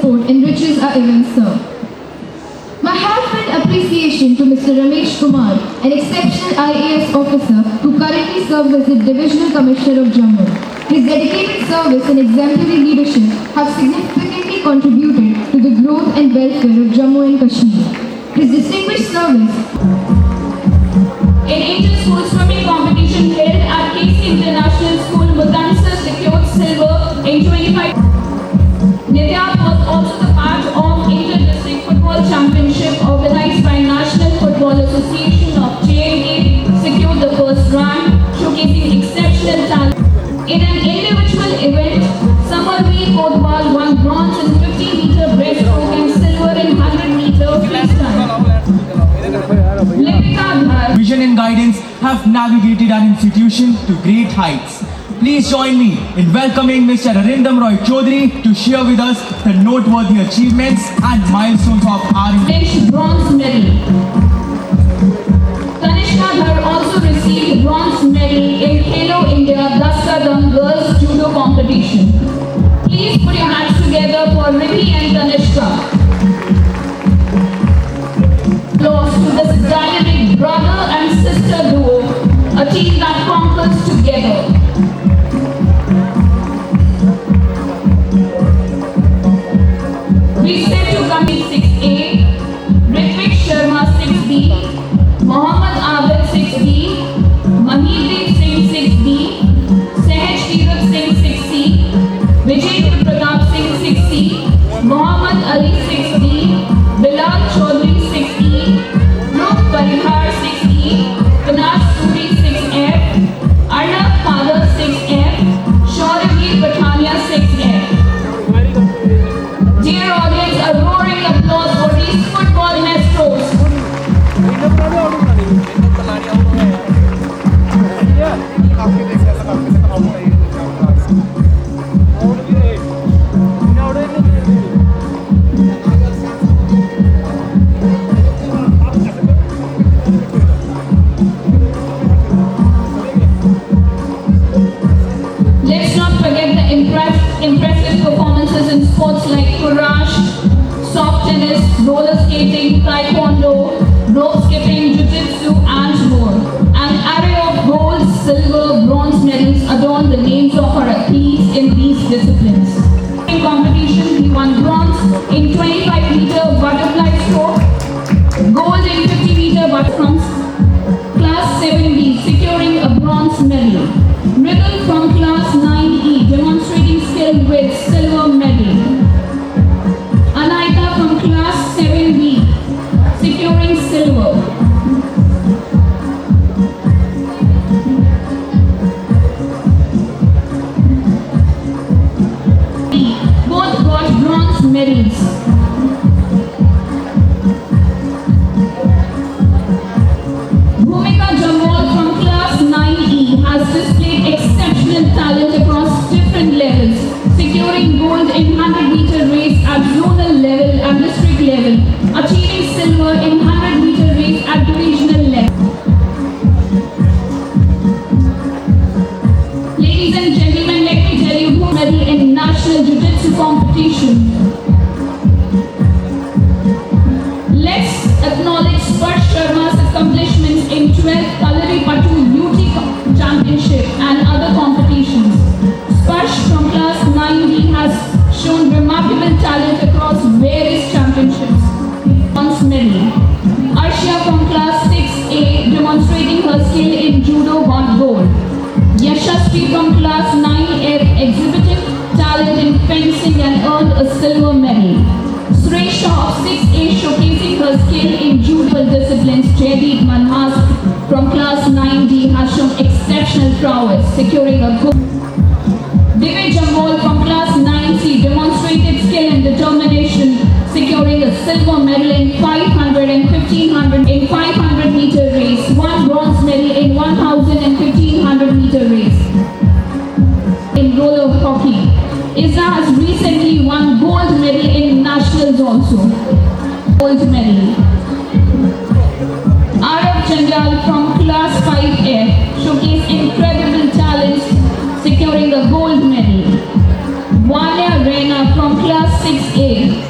support enriches our events, sir. My heartfelt appreciation to Mr. Ramesh Kumar, an exceptional IAS officer who currently serves as the Divisional Commissioner of Jammu. His dedicated service and exemplary leadership have significantly contributed to the growth and welfare of Jammu and Kashmir. His distinguished service in inter-school swimming competition held at KC International School, Mudansa secured silver in 25. Nityat was also the part of inter-district football championship organized by National Football Association of JNK, secured the first rank, showcasing exceptional talent. In an individual event, Samarveer Kotwal won bronze in 50-meter breaststroke and silver in 100-meter freestyle. Vision and guidance have navigated our institution to great heights. Please join me in welcoming Mr. Arindam Roy Chaudhary to share with us the noteworthy achievements and milestones of our bronze medal. Tanishka Dhar also received bronze medal in Khelo India Daskadam Girls Judo competition. Please put your hands together for Riddhi and Tanishka. To this dynamic brother and sister duo, a team that conquers together. We set to compete 6A, Ritvik Sharma 6B, Mohammad Abid 6B, Mahidri Singh 6B, Sehaj Tirat Singh 6C, Vijay Pratap Singh 6C, Mohammad Ali 6B, Bilal Chaudhary 6E, Parihar 6E, Vinas Suri 6F, Arnav Father 6F, Shaurabir Pathania 6F. Dear audience, a roaring applause for these football maestros. Impressive performances in sports like Kurash, soft tennis, roller skating, taekwondo, rope skipping, jiu-jitsu and more. An array of gold, silver, bronze medals adorn the names of our athletes in these disciplines. In competition, he won bronze in 25-meter butterfly stroke, gold in 50-meter butterfly from class 7B, securing a bronze medal. Mridul from class 9E, demonstrating skill with silver medal. Anaita from class 7B, securing silver. Both got bronze medals. Talent across different levels, securing gold in 100-meter race at zonal level and district level, achieving silver in 100-meter race at regional level. Ladies and gentlemen, let me tell you who medal in national jiu-jitsu competition. Let's acknowledge Sparsh Sharma's accomplishments in 12th Kalari Patu UT Championship and other competitions. Sparsh from class 9B has shown remarkable talent across various championships. Bronze medal. Arshia from class 6A demonstrating her skill in judo got gold. Yashasvi from class 9F exhibited talent in fencing and earned a silver medal. Suresha of 6A showcasing her skill in judo disciplines. Jaideep Manhas from class 9D has shown exceptional prowess, securing a gold. Divya Jambol from class 9C demonstrated skill and determination, securing a silver medal in 500 and 1500 in 500-meter race, one bronze medal in 1000 and 1500-meter race. In roller hockey, Isna has recently won gold medal in nationals also. Gold medal. Arav Chandal from class 5F showcased incredible talents, securing a gold medal. Vanya Reina from class 6A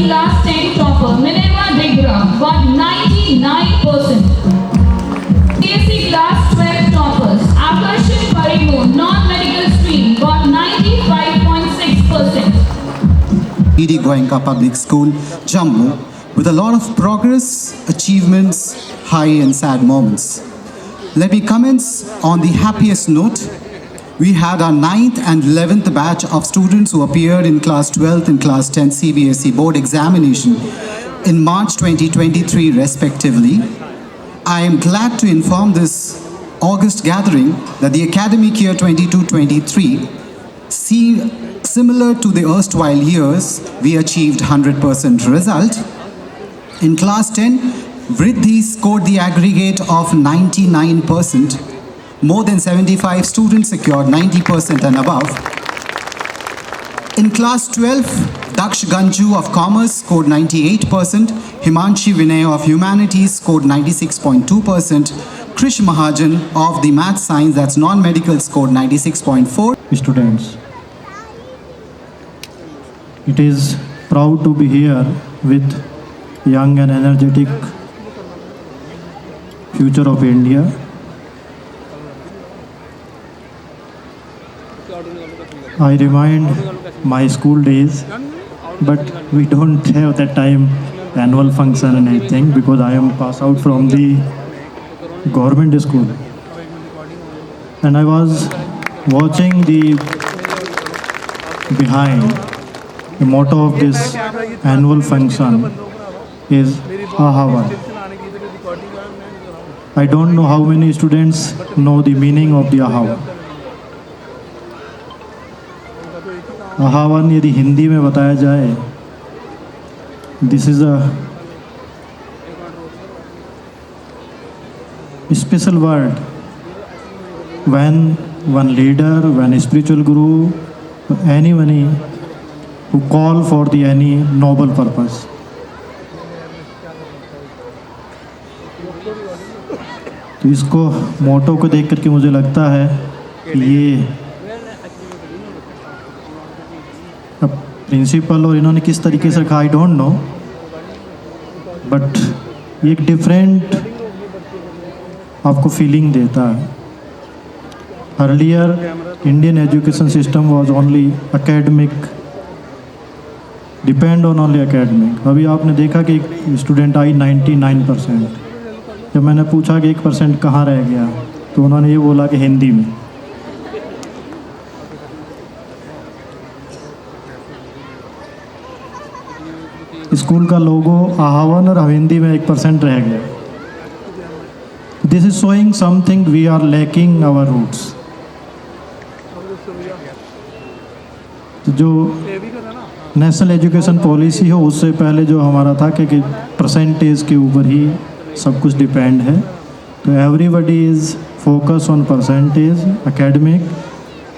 class 10 topper Minerva Digra got 99%. CSE class 12 toppers Akarshan Parimu non-medical stream got 95.6%. ED Goenka Public School, Jammu, with a lot of progress, achievements, high and sad moments. Let me commence on the happiest note. We had our 9th and 11th batch of students who appeared in class 12th and class 10th CBSE board examination in March 2023 respectively. I am glad to inform this August gathering that the academic year 22-23 similar to the erstwhile years, we achieved 100% result. In class 10, Vriddhi scored the aggregate of 99%. More than 75 students secured 90% and above. In class 12, Daksh Ganju of Commerce scored 98%, Himanshi Vinay of Humanities scored 96.2%, Krish Mahajan of the Math Science, that's non-medical, scored 96.4%. Students, it is proud to be here with young and energetic future of India. I remind my school days, but we don't have that time annual function and anything because I am passed out from the government school. And I was watching the behind the motto of this annual function is Ahavan. I don't know how many students know the meaning of the Ahavan. आह्वान यदि हिंदी में बताया जाए, this is a special word when one leader, when a spiritual guru, anybody who call for the any noble purpose. तो इसको मोटो को देख करके मुझे लगता है कि ये अब प्रिंसिपल और इन्होंने किस तरीके से रखा आई डोंट नो, बट ये एक डिफरेंट आपको फीलिंग देता है. Earlier Indian education system was only academic, depend on only academic. अभी आपने देखा कि एक स्टूडेंट आई 99%. जब मैंने पूछा कि 1% कहाँ रह गया, तो उन्होंने ये बोला कि हिंदी में. स्कूल का लोगो आह्वान और हिंदी में 1% रह गया. This is showing something we are lacking our roots. जो नेशनल एजुकेशन पॉलिसी हो उससे पहले जो हमारा था कि परसेंटेज के ऊपर ही सब कुछ डिपेंड है. तो everybody is focus on percentage academic.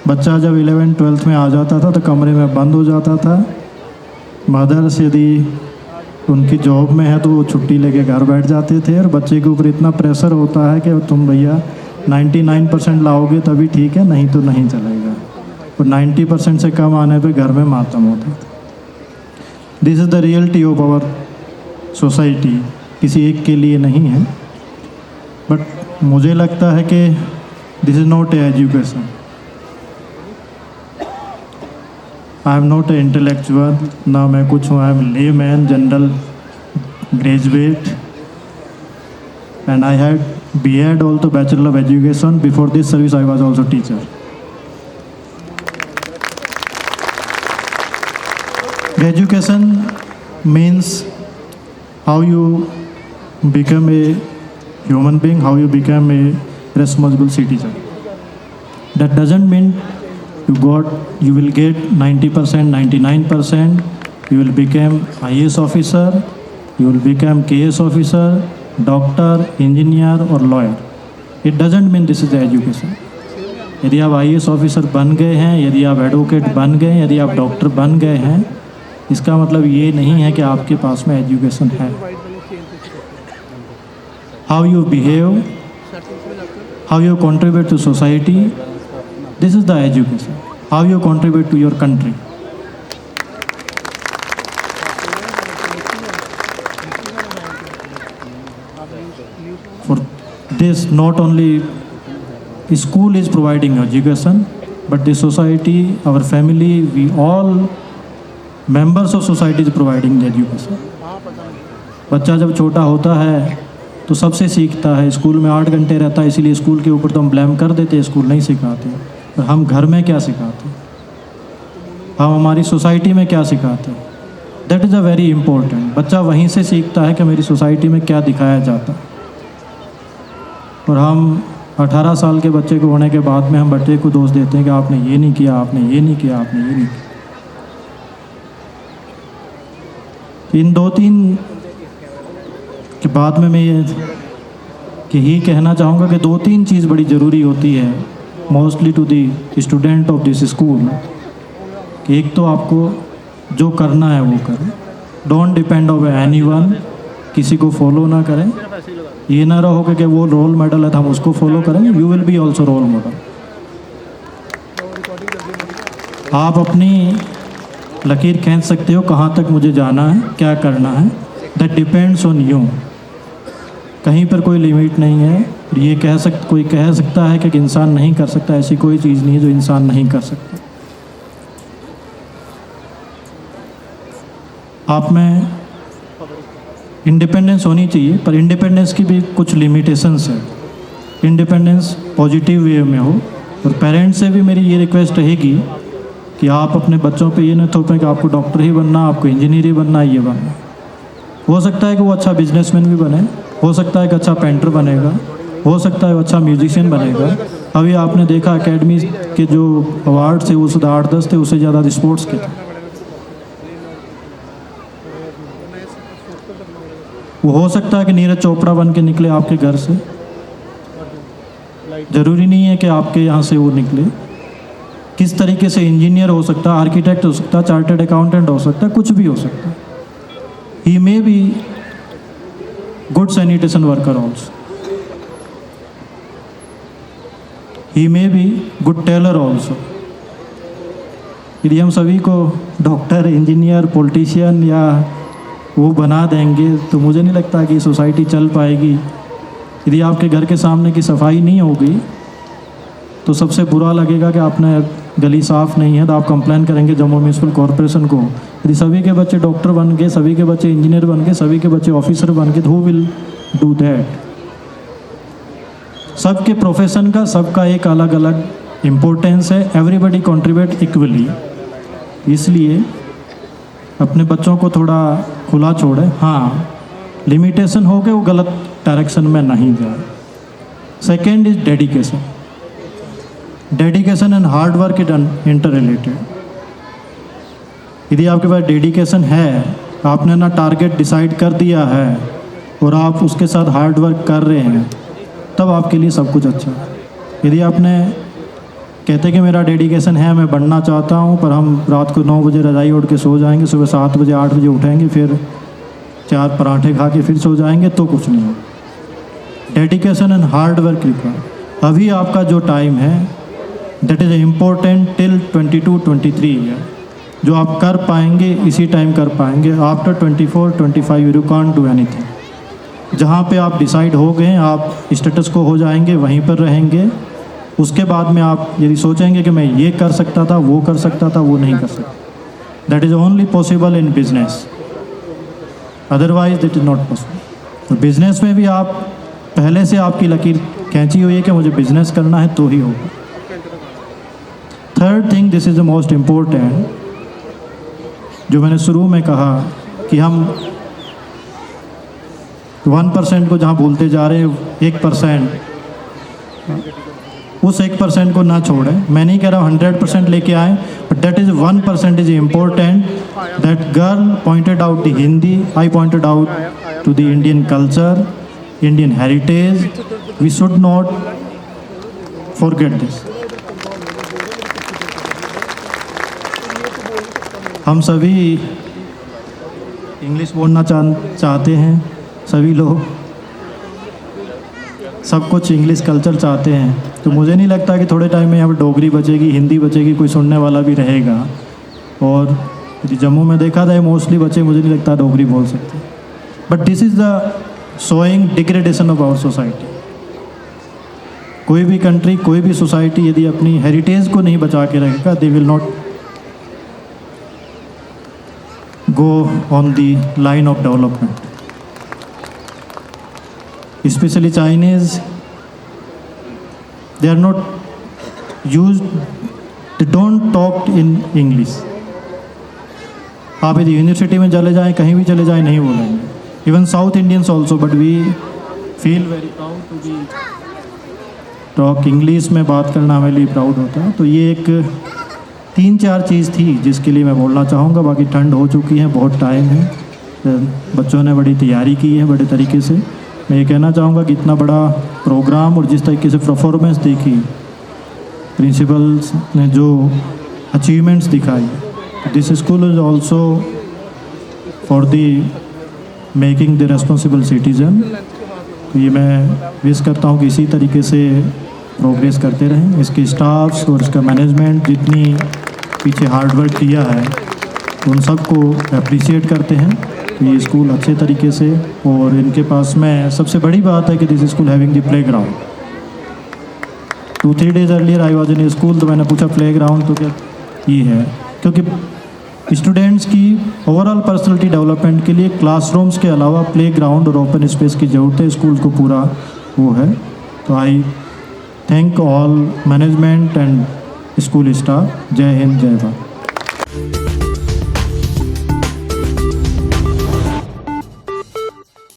बच्चा जब 11th-12th में आ जाता था तो कमरे में बंद हो जाता था. मदर्स यदि उनकी जॉब में है तो वो छुट्टी लेके घर बैठ जाते थे, और बच्चे के ऊपर इतना प्रेशर होता है कि तुम भैया 99% लाओगे तभी ठीक है, नहीं तो नहीं चलेगा. और 90% से कम आने पे घर में मातम होता था. This is the reality of our society. किसी एक के लिए नहीं है, बट मुझे लगता है कि this is not a education. I am not a intellectual, ना मैं कुछ हूँ. आई एम ले man, general graduate, and I had B.Ed also, Bachelor of Education. Before this service I was also teacher. Education means how you become a human being, how you become a responsible citizen. That doesn't mean you will get 90%, 99%. You will become IAS officer, you will become KS officer, doctor, engineer or lawyer. It doesn't mean this is the education. यदि आप IAS officer बन गए हैं, यदि आप advocate बन गए हैं, यदि आप डॉक्टर बन गए हैं, इसका मतलब ये नहीं है कि आपके पास में एजुकेशन है. How you behave, how you contribute to society, this is the education. How you contribute to your country. this not only school is providing education, but the society, our family, we all members of society is providing the education. बच्चा जब छोटा होता है तो सबसे सीखता है, school में 8 घंटे रहता है, इसीलिए स्कूल के ऊपर तो हम ब्लेम कर देते हैं, स्कूल नहीं सिखाते, पर हम घर में क्या सिखाते हैं, हम हमारी सोसाइटी में क्या सिखाते हैं, that is a very important. बच्चा वहीं से सीखता है कि मेरी सोसाइटी में क्या दिखाया जाता है. और हम 18 साल के बच्चे को होने के बाद में हम बच्चे को दोष देते हैं कि आपने ये नहीं किया, आपने ये नहीं किया, आपने ये नहीं किया. इन 2-3 के बाद में मैं यही कहना चाहूँगा कि 2-3 चीज़ बड़ी ज़रूरी होती है mostly to the student of this school. कि एक तो आपको जो करना है वो करें, डोंट डिपेंड ऑन एनीवन, किसी को फॉलो ना करें. ये ना रहो कि वो रोल मॉडल है तो हम उसको फॉलो करेंगे, you will be also role model. आप अपनी लकीर खींच सकते हो कहाँ तक मुझे जाना है, क्या करना है, दैट डिपेंड्स ऑन यू. कहीं पर कोई लिमिट नहीं है. ये कोई कह सकता है कि इंसान नहीं कर सकता, ऐसी कोई चीज़ नहीं है जो इंसान नहीं कर सकता. आप में इंडिपेंडेंस होनी चाहिए, पर इंडिपेंडेंस की भी कुछ लिमिटेशंस है. इंडिपेंडेंस पॉजिटिव वे में हो. और पेरेंट्स से भी मेरी ये रिक्वेस्ट रहेगी कि आप अपने बच्चों पे ये न थोपें कि आपको डॉक्टर ही बनना, आपको इंजीनियर ही बनना, ये बनना. हो सकता है कि वो अच्छा बिजनेसमैन भी बने, हो सकता है कि अच्छा पेंटर बनेगा, हो सकता है वो अच्छा म्यूजिशियन बनेगा. अभी आपने देखा एकेडमी के जो अवार्ड थे वो 8-10 थे, उससे ज़्यादा स्पोर्ट्स के थे. वो हो सकता है कि नीरज चोपड़ा बन के निकले आपके घर से, ज़रूरी नहीं है कि आपके यहाँ से वो निकले. किस तरीके से इंजीनियर हो सकता है, आर्किटेक्ट हो सकता है, चार्टर्ड अकाउंटेंट हो सकता है, कुछ भी हो सकता है. He may be good sanitation worker also, he may be good tailor also. यदि हम सभी को डॉक्टर, इंजीनियर, पॉलिटिशियन या वो बना देंगे तो मुझे नहीं लगता कि सोसाइटी चल पाएगी. यदि आपके घर के सामने की सफाई नहीं होगी तो सबसे बुरा लगेगा कि आपने गली साफ़ नहीं है, तो आप कंप्लेन करेंगे जम्मू म्यूनसिपल कॉरपोरेशन को. यदि सभी के बच्चे डॉक्टर बन गए, सभी के बच्चे इंजीनियर बन गए, सभी के बच्चे ऑफिसर बन गए, तो हु विल डू दैट. सबके प्रोफेशन का, सबका एक अलग अलग इम्पोर्टेंस है. Everybody contribute equally. इसलिए अपने बच्चों को थोड़ा खुला छोड़े. हाँ, लिमिटेशन हो गए, वो गलत डायरेक्शन में नहीं जाए. Second is dedication. Dedication and hard work is inter related. यदि आपके पास डेडिकेशन है, आपने ना टारगेट डिसाइड कर दिया है और आप उसके साथ हार्ड वर्क कर रहे हैं, तब आपके लिए सब कुछ अच्छा है. यदि आपने कहते कि मेरा डेडिकेशन है, मैं बढ़ना चाहता हूँ, पर हम रात को 9 बजे रजाई ओढ़ के सो जाएंगे, सुबह 7 बजे 8 बजे उठेंगे, फिर 4 पराठे खा के फिर सो जाएंगे, तो कुछ नहीं होगा. Dedication and hard work required. अभी आपका जो टाइम है that is important till 22-23 year. जो आप कर पाएंगे इसी टाइम कर पाएंगे. After 24-25 you can't do anything. जहाँ पे आप डिसाइड हो गए, आप स्टेटस को हो जाएंगे, वहीं पर रहेंगे. उसके बाद में आप यदि सोचेंगे कि मैं ये कर सकता था, वो कर सकता था, वो नहीं कर सकता. That is only possible in business, otherwise that is not possible. Business में भी आप पहले से आपकी लकीर खींची हुई है कि मुझे बिजनेस करना है तो ही होगा. Third thing, this is the most important, जो मैंने शुरू में कहा कि हम 1% को जहाँ भूलते जा रहे हैं, 1%, उस 1% को ना छोड़ें. मैं नहीं कह रहा हूँ 100% लेके आएँ, but that is 1% is important. That girl pointed out the Hindi, I pointed out to the Indian culture, Indian heritage. We should not forget this. हम सभी इंग्लिश बोलना चाहते हैं, सभी लोग सब कुछ इंग्लिश कल्चर चाहते हैं. तो मुझे नहीं लगता कि थोड़े टाइम में यहाँ पर डोगरी बचेगी, हिंदी बचेगी, कोई सुनने वाला भी रहेगा. और यदि जम्मू में देखा जाए मोस्टली बच्चे, मुझे नहीं लगता डोगरी बोल सकते. But this is the showing degradation of our society. कोई भी कंट्री, कोई भी सोसाइटी यदि अपनी हेरिटेज को नहीं बचा के रखेगा, they will not go on the line of development. Especially Chinese, they are not used, they don't talk in English. आप यदि यूनिवर्सिटी में चले जाएं, कहीं भी चले जाएं, नहीं बोलेंगे. Even South Indians also, but we feel very proud to be talk English में बात करना हमें लिए प्राउड होता है. तो ये एक 3-4 चीज़ थी जिसके लिए मैं बोलना चाहूँगा. बाकी ठंड हो चुकी है, बहुत टाइम है, बच्चों ने बड़ी तैयारी की है बड़े तरीके से. मैं ये कहना चाहूँगा कि इतना बड़ा प्रोग्राम और जिस तरीके से परफॉर्मेंस देखी, प्रिंसिपल्स ने जो अचीवमेंट्स दिखाई, this school is also for the making the responsible citizen. तो ये मैं विश करता हूँ कि इसी तरीके से प्रोग्रेस करते रहें. इसके स्टाफ्स और इसका मैनेजमेंट जितनी पीछे हार्डवर्क किया है, उन सबको अप्रिशिएट करते हैं. ये स्कूल अच्छे तरीके से, और इनके पास में सबसे बड़ी बात है कि this school having the play ground. 2-3 days earlier I was in school, तो मैंने पूछा प्ले ग्राउंड तो क्या ये है, क्योंकि स्टूडेंट्स की ओवरऑल पर्सनैलिटी डेवलपमेंट के लिए क्लासरूम्स के अलावा प्ले ग्राउंड और ओपन स्पेस की ज़रूरत है. स्कूल को पूरा वो है. तो आई thank all management and school staff. Jai Hind, Jai Bharat.